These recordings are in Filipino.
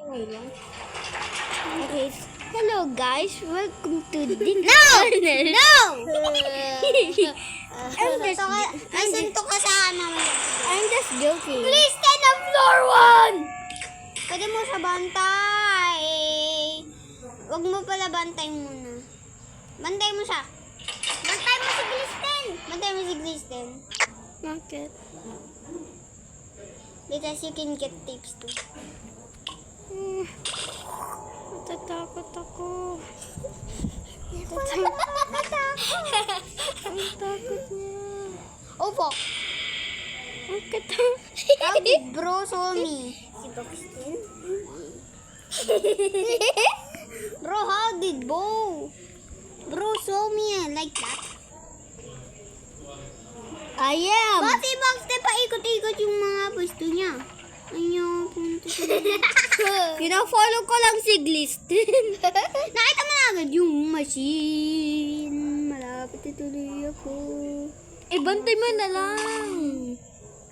Okay lang. Okay. Hello guys, welcome to the No! No! Nasunto ka sa namin. I'm just joking. Please stand on floor 1! Pwede mo siya bantay. Huwag mo pala bantay muna. Bantay mo siya. Bantay mo si Glisten! Bantay mo si Glisten. Bakit? Because you can get tips too. Natatakot ako. Ang takot niya. Oh, fuck. Bakit? Bro, saw me. Si Boxten? Bro, how did Bro, saw me like that. I am! Bakit si Boxten paikot-ikot yung mga pwesto niya? Ayaw, punta siya. Pina-follow ko lang si Glisten. Nakita mo na agad yung machine. Malapit na tuloy ako. Bantay mo na lang.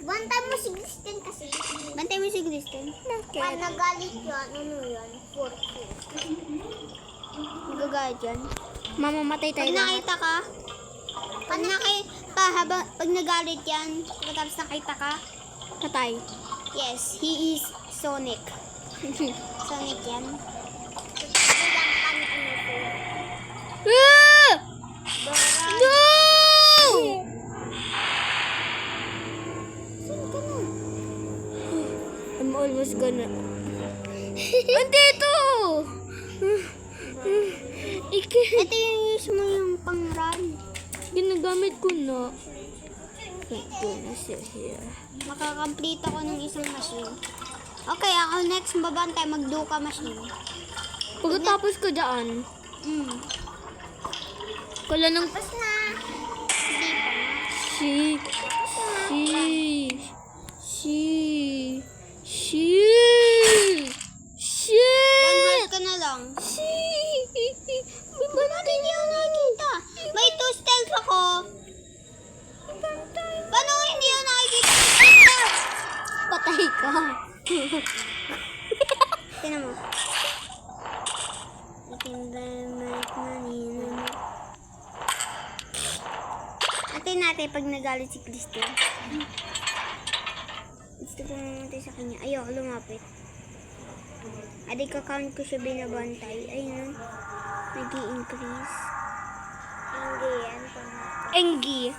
Bantay mo si Glisten kasi. Bantay mo si Glisten. Bakit? nagalit yan, ano yan? 4. Magagalit yan. Mamamatay tayo Pag lahat. nakita ka, pag nagalit yan, tapos nakita ka, Patay. yes, he is Sonic. Sonic yan. Ah! No! Saan ka na? I'm almost gonna... Andito! Ito yung use mo yung pang-run. Ginagamit ko na. Thank goodness you're here. Makakomplete ako ng isang machine. Okay, ako next babantay, magduka machine. Pagkatapos ko dyan, kala ng... Tapos na. Hindi pa na. She... One heart ka na lang. Bakit hindi ako nakikita? May 2 stealth ako. Paano hindi ako nakikita? Patay ka. Tingnan mo. I can make money. Atin natin pag nagalit si Kristen. Gusto ko mamatay sa kanya. Ayoko lumapit. Adik ka-count ko siya binabantay. Ayun. Nag-i-increase. Hindi yan. Engi.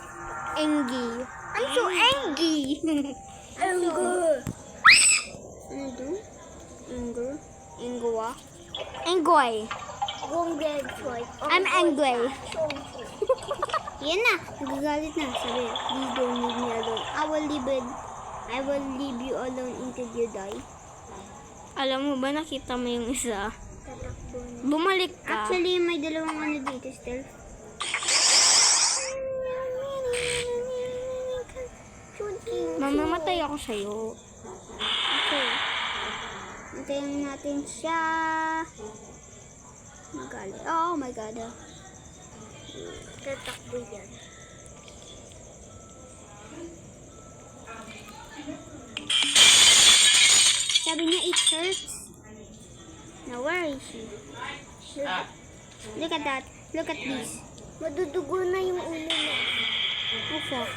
I'm so angry. Anger. Ano doon? Anger? Angwa? Angry. I'm angry. Yan na. Nagagalit na. Sabi, please don't leave me alone. I will leave you alone until you die. Alam mo ba, nakita mo yung isa? Bumalik ka. Actually, may dalawang ano dito still. Mamamatay ako sa'yo. Okay. Antayin natin siya. Magalit. Oh my god. Tatakbo yan. Sabi niya, it hurts. Now, where is she? Look at that. Look at this. Madudugo na yung ulo mo. Oh, fuck.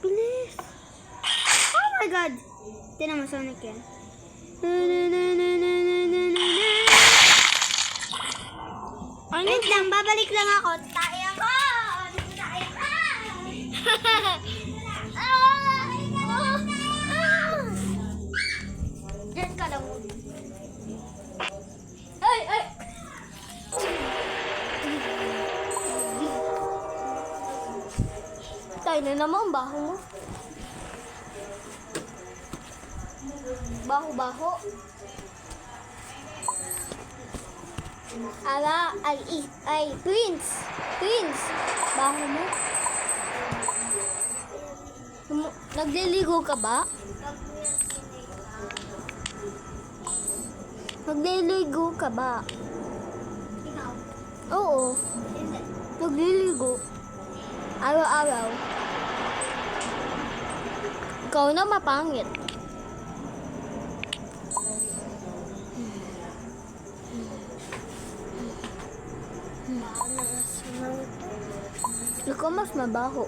Bilis. Oh my god. Tinan mo, Sonic yan. Ano? Wait lang, babalik lang ako. Tayo ako! Tayo ka! Diyan ka lang. Ay! Tayo na naman, baho mo. Baho-baho. Twins. Baho mo. Nagliligo ka ba? Nagliligo ka ba? Ikaw? Oo. Hindi. Nagliligo. Araw-araw. Ikaw na mapangit. Ikaw mas mabaho.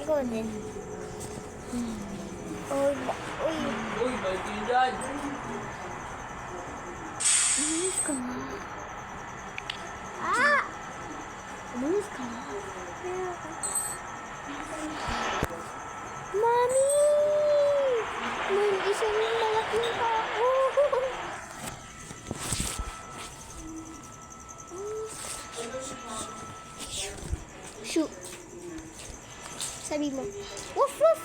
Ikaw din. Uy, uy. Uy, balik yun dyan. Umalis ka na. Ah! Umalis ka na. Mami! May isang malaking tao. Shoot. Sabi mo. Woof woof.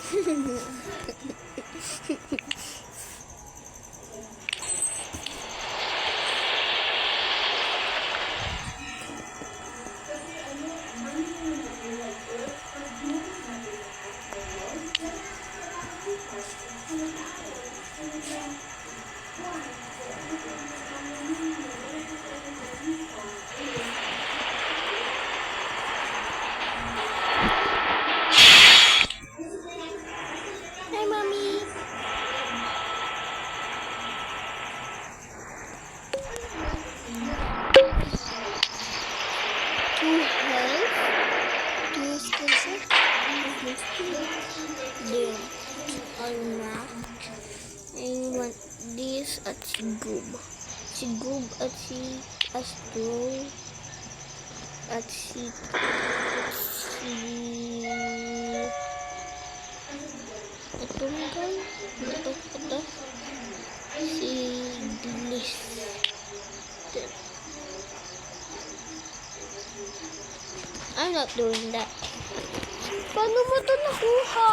Hi, Mommy. Two health, two skills, then all map. I want this at Sigub. Sigub at si Astro at si ito si Gliss. I'm not doing that. Paano mo ito nakuha?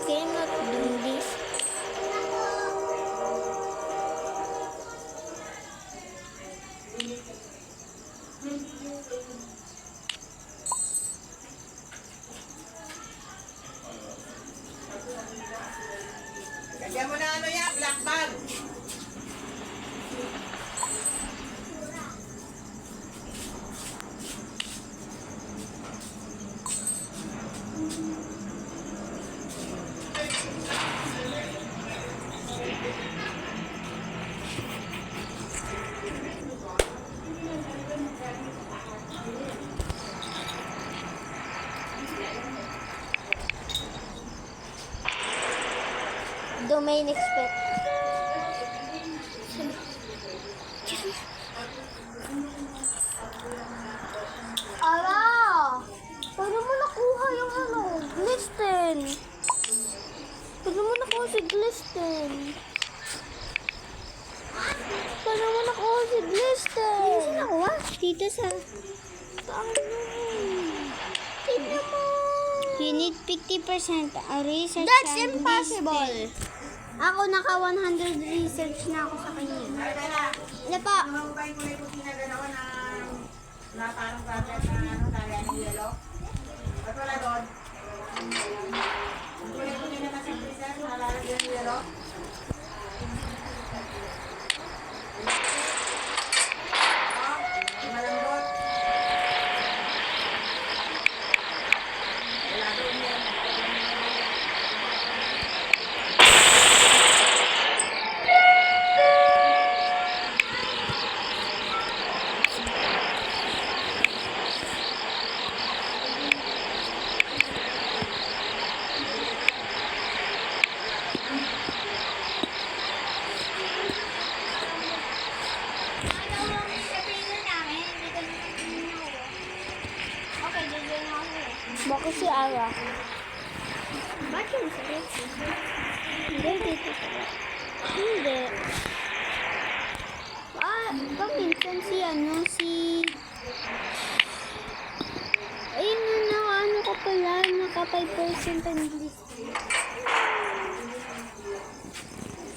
Okay, I'm not doing this. Lagyan mo na ano yan, black bag. Domain expect. Ala! Paano mo nakuha yung ano? Glisten! Paano mo nakuha si Glisten? Paano mo nakuha si Glisten? Saan nakuha? Dito sa... Tignan mo! You need 50% research. That's and impossible! Ako naka 100 research na ako sa kanya. Ano pa? Mahukay ko na yung ginaganawa na parang project na ano, lagyan ng yellow. At wala doon. Kulay ko nila na sa freezer, nalalagyan ng yellow. Malambot. Wala doon yan. Okay, gagawin mo ako. Bakit si Ara? Ba't yung sarap? Hindi, dito sarap. Hindi. Paminsan si ayun na, ano ka pala, naka 5% ang list.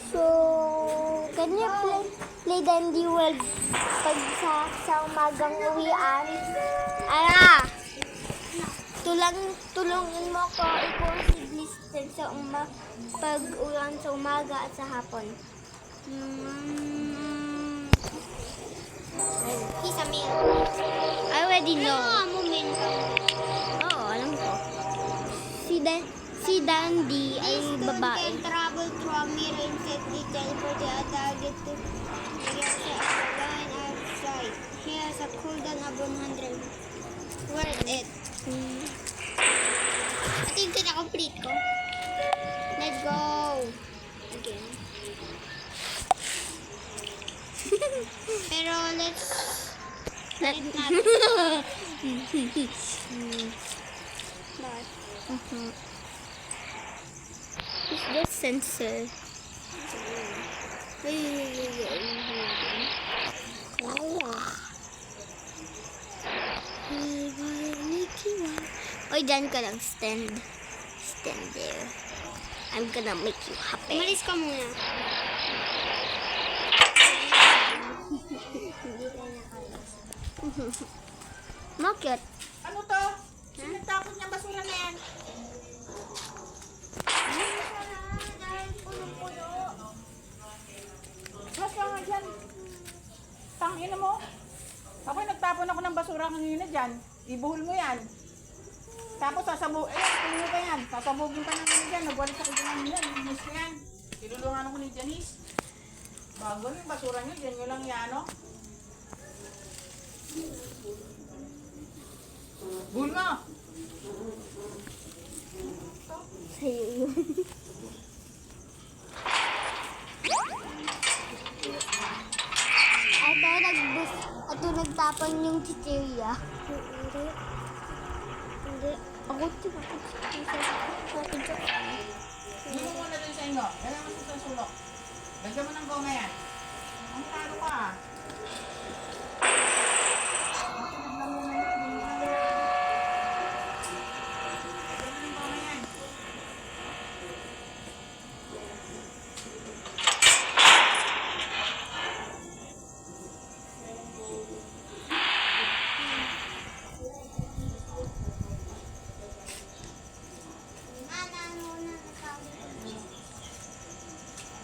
So, can you play Dandy World pag sa umagang uwian? Ara! Tulungan mo ko ikuha si Blister sa pag-ulan sa umaga at sa hapon. He's a male. I already know. Oo, alam ko. Si Dandy ay babae. Can travel through a mirror and set detail for the target to react at the line outside. He has a cooldown of 100. Worth it. Ito yung kina-complete ko. Let's go! Again. Pero let's Let natin. Bakit? Is the sensor? Oy, dyan ka lang. Stand there. I'm gonna make you happy. Umalis ka muna. Bakit? Ano to? Sino nagtapon niyang basura na yan? Dahil puno-puno. Mas ka nga dyan. Tangina mo. Ako'y nagtapon ako ng basura kanina dyan. Ibuhol mo yan. Tapos tingin ka yan. Sasabugin ka na naman dyan. Nagwalis ako dyan namin yan. Linis ko yan. Tinulungan ako ni Janice. Bago yung basura nyo, dyan nyo lang yan, no? Buhol mo! Sa'yo yun. Ito nagtapon yung chichirya. Hindi. Ako tinapon sa Hindi mo muna dun sa inyo. Kaya mo sa sulok. Lagyan mo ng goma yan. Ang taro ka.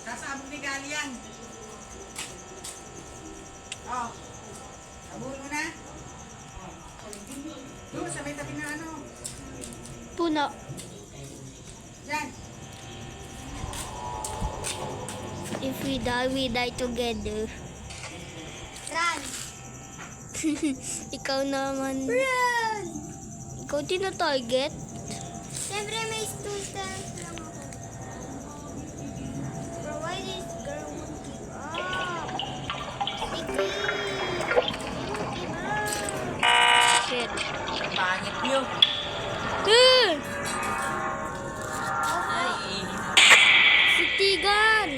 Sasabog ni Gali yan. Oh. Sabog mo na. Doon, sa may tabi na ano. puno. Yan. If we die together. Run! Ikaw naman. Run! Ikaw tina-target? Siyempre may student lang ako. Bro, why this girl won't give up? Sige! Won't give up! Shit. Pangit nyo. Eh! Si Tigan!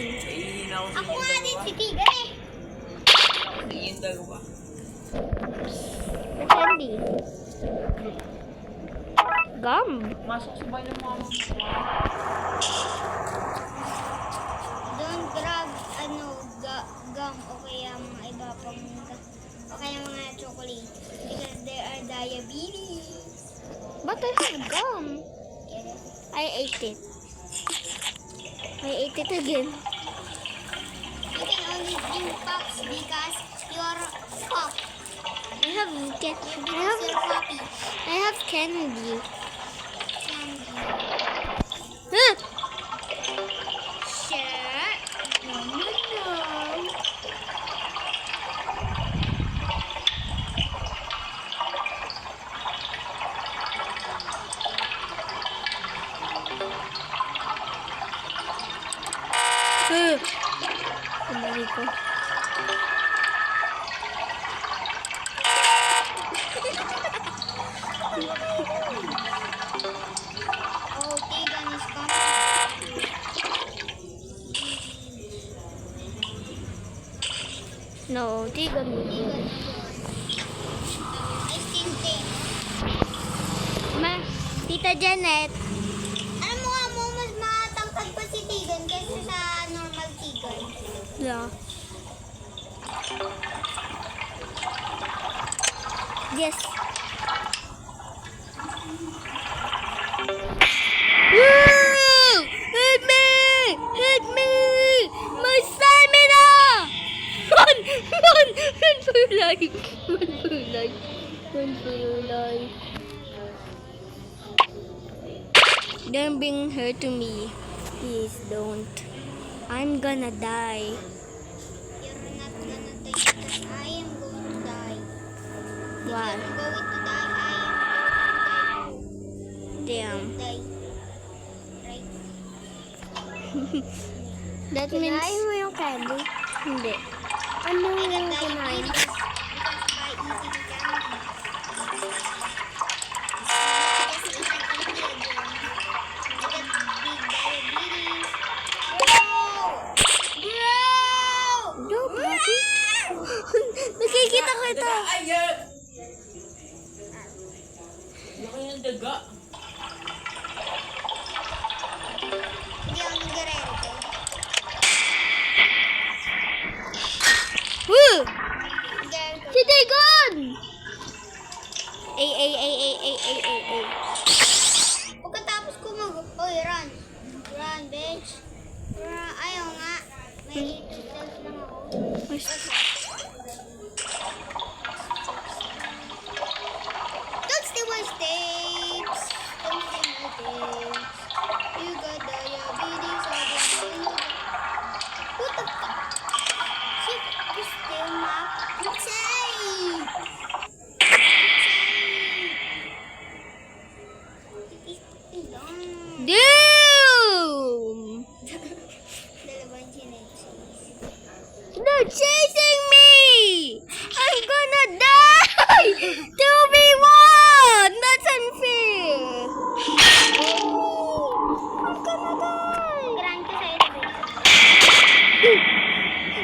Ako nga din si Tigan eh! Candy. Gum. Masok sa bayan mo. Don't grab gum o kaya mga iba pang o kaya mga chocolate because there are diabetes. But I have gum. Get it? I ate it. I ate it again. You can only drink pops because you're pop. I have Because you're poppy. I have candy. Candy. Ah! Share. No. Kumari ko. Oh, Tigan is coming. No, Tigan mo. I still think. Ma, Tita Janet. Alam mo nga mo, mas matangkad pa si Tigan kaysa sa normal Tigan. Yeah. Yes. Woo! Hit me! Hit me! My stamina! Run! Run! Run for your life! Run for your life! Run for your life! Don't bring her to me. Please don't. I'm gonna die. You're not gonna die because I am going to die. Why? You're going to die. I am Damn. going to die. Right? That means... Kinain mo yung candy? Hindi. Ano yung kinain? Because by eating candy. No, Papi. Nakikita ko ito. Laki ng daga. Hindi ako nag-re-record. Woo! Nag-re-record. Si Dagon! Ay. Pagkatapos ko Oy, run. Run, bitch. Run. Ayaw nga. May self lang ako. Don't steal my tapes. Don't steal my tapes. You got diabetes. I don't know. What the fuck? Shit, you steal my tape. Doom! Dalawang chinechis. They're chasing me! I'm gonna die! 2v1! That's unfair! I'm gonna die! Grand ka sa'yo, bitch.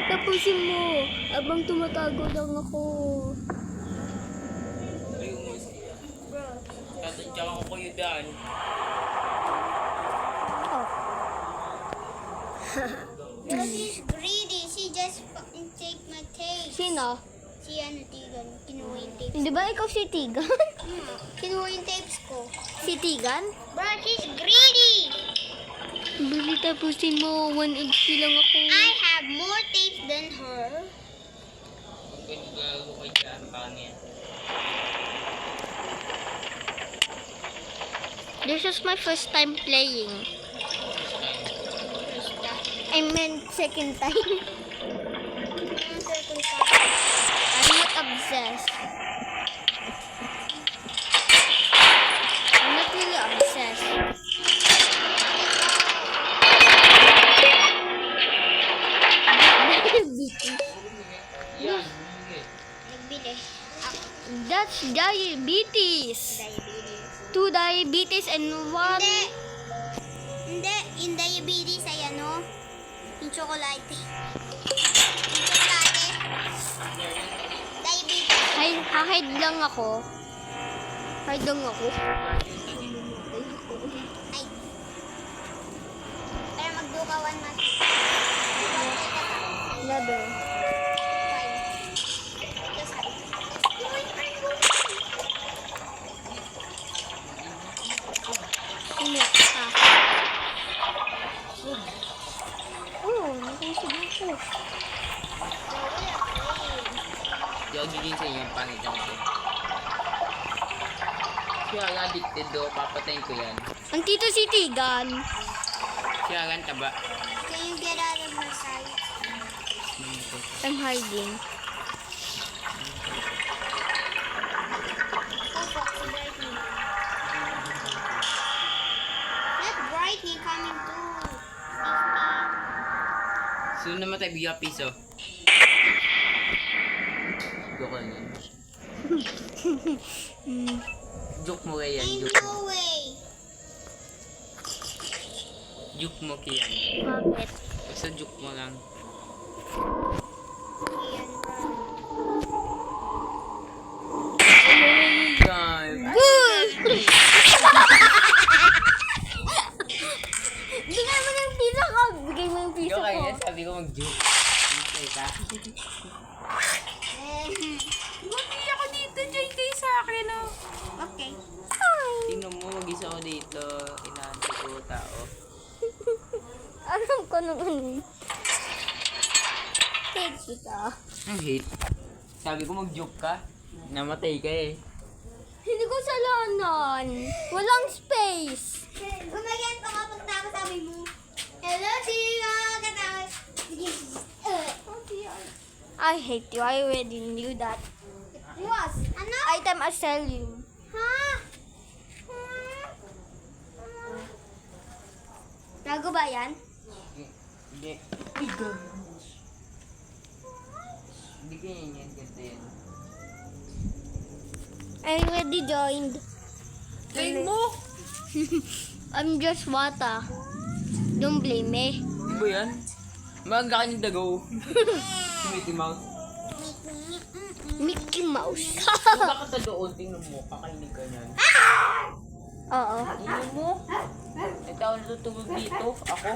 Tapusin mo. Abang tumatago lang ako. Tatadya ko kayo daan. Bro, she's greedy. She just fucking take my tape. Sino? Si ano, Tigan. Kinuha yung tapes. Hindi ba ikaw si Tigan? Kinuha yung tapes ko. Si Tigan? Bro, she's greedy. Bili tapusin mo. 1 HP lang ako. I have more tapes than her. Gago kayo dyan, pangit. This is my first time playing. I meant second time. I'm not obsessed. I'm not really obsessed. Nagbili. Ako. That's diabetes. Diabetes. 2 diabetes and 1... Hindi. Hindi. Yung diabetes ay ano? Yung chocolate. Yung chocolate. Diabetes. Hide lang ako. Hide lang ako. Ay. Pero magdukawan natin. Never. Sino ka? Oh, nakasigaw ko. Di ako giging sa inyo, pangit ako. Siya nga addicted do, papatayin ko yan. Ang tito si Tigan. Siya nga taba. Can you get out of my sight? I'm hiding. Oh, fuck, si Brightney. Not Brightney coming too. Soon namatay, bigyan ka piso. Joke lang yan. Joke mo kaya yan, Ain't joke mo. no way. Joke mo kaya yan. Bakit? Basta joke mo lang. Ayan, bro. God. Good! Bigay mo ng pizza ko! Bigay mo yung pizza Joke ko. kaya, sabi ko mag-joke. Okay ka? Eh, Mati ako dito, join kayo sa akin, oh. okay. Hi! ka ng ano. Hate kita. Ang hate. Sabi ko mag-joke ka. Namatay ka eh. Hindi ko salanan. Walang space. Gumayan ka kapag tapos sabi mo, hello, Tia! Katapos, sige. I hate you. I already knew that. Was, ano? Item I sell you. Ha? Gago ba yan? Hindi. Uy, gano'n. Hindi ka yan kasi yan. I already joined. Train mo! I'm just Wata. Don't blame me. Di ba yan? Maaga ka niyong dagaw. Si Mickey Mouse. Mickey Mouse. Kung bakit na doon, tingnan mo, kakainig ka niyan. Oo. Tingnan mo. Ito ako natutulog dito. Ako.